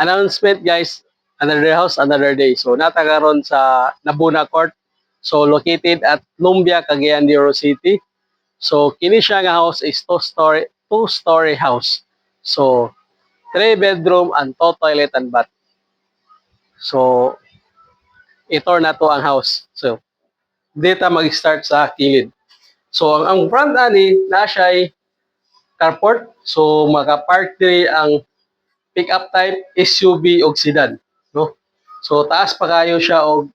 announcement guys, another house, another day. So natagaron sa Nabuna Court. So located at Lumbia, Cagayan de Oro City. So kini siya nga house is two-story house. So 3 bedroom and 2 toilet and bath. So ito na to ang house. So dito mag-start sa kilid. So ang front ani na siya ay carport. So maka-park diri ang pick-up type SUV o sedan, no? So taas pa kayo siya og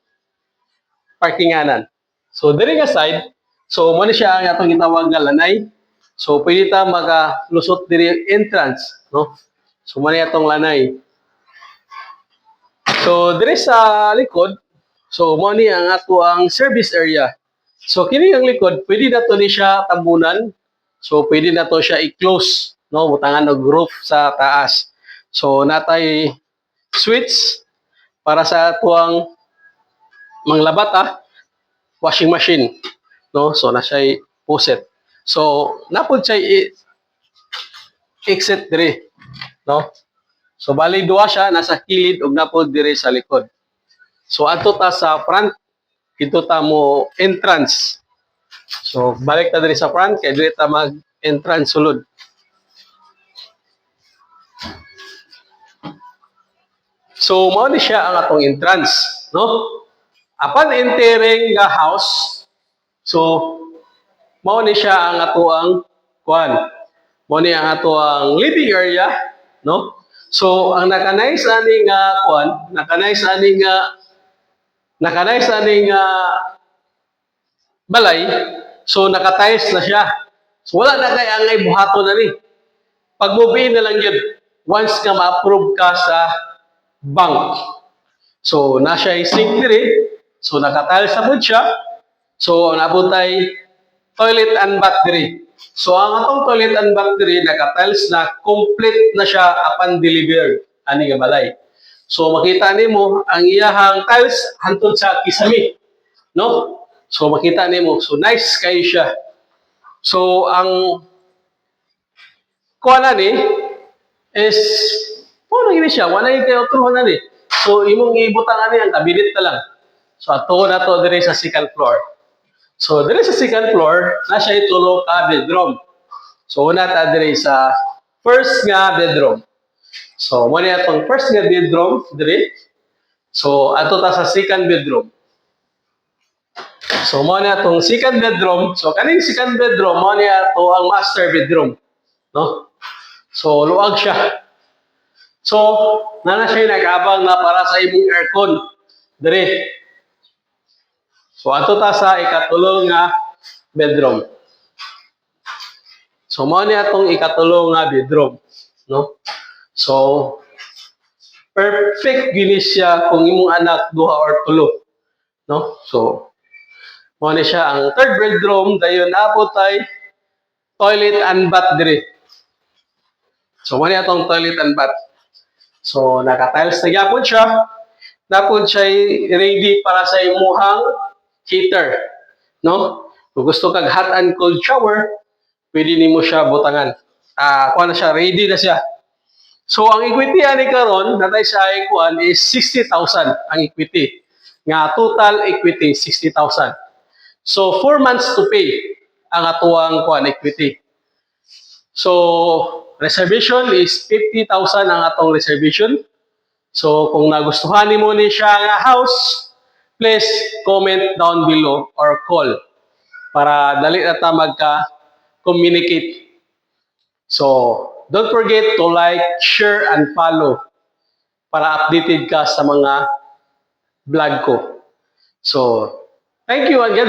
parkinganan. So diri nga side, so mo ni siya ang atong gitawag nga lanay. So pwede ta makalusot diri entrance, no? So mo ni atong lanay. So diri sa likod, so mo ni ang ato ang service area. So kini ang likod, pwede na to ni siya tambunan. So pwede na to siya i-close, no? Butangan og roof sa taas. So natay switch para sa tuang manglabata, washing machine, no? So na siya faucet. So napod siya exit dire, no? So bali duha siya nasa kilid ug napod dire sa likod. So adto ta sa front, dito ta mo entrance. So balik ta dire sa front kay dire ta mag entrance sulod. So mao ni siya ang atong entrance, no? Upon entering the house, so mao ni siya ang ato ang kuan. Mao ni ang ato ang living area, no? So ang nakanice ani nga kuan, nakanice ani nga balay, so nakatiles na siya. So wala na kay angay buhaton na ni. Pag move na lang yun, once nga ma-approve ka sa bank. So na siya sink diri, so nakatiles na pud siya. So nabutay toilet and bath diri. So ang atong toilet and bath diri naka-tiles na, complete na siya upon delivered ani nga balay. So makita nimo ang iyahang tiles hantod sa kisami, no? So makita nimo, so nice kayo siya. So ang kuha na ni is ano gini siya, wala yung kayo na ni. So imong ibutang ani ang kabinet na lang. So ato na to diri sa second floor. So diri sa second floor, na siya tulo ka bedroom. So una ta diri sa first nga bedroom. So mo ni atong first nga bedroom diri. So ato ta sa second bedroom. So mo ni atong second bedroom. So kaning second bedroom mo ni ato ang master bedroom, no? So luag siya. So nana siya nag-abang na para sa imong aircon diri. So ato ta sa ikatulo nga bedroom. So mo ni atong ikatulo nga bedroom, no? So perfect gini siya kung imong anak duha or tulo, no? So mo ni siya ang third bedroom, dayon napot ay toilet and bath diri. So mo ni atong toilet and bath. So naka-tiles na gyapon siya. Napod siya ready para sa imuhang heater, no? Kung gusto kag hot and cold shower, pwede nimo siya butangan. Kuha na siya, ready na siya. So ang equity ani karon natay sa kuan is 60,000 ang equity. Nga total equity 60,000. So 4 months to pay ang atuang kuan equity. So reservation is 50,000 ang atong reservation. So kung nagustuhan nimo ni siya nga house, please comment down below or call para dali na ta magka-communicate. So don't forget to like, share, and follow para updated ka sa mga vlog ko. So thank you again.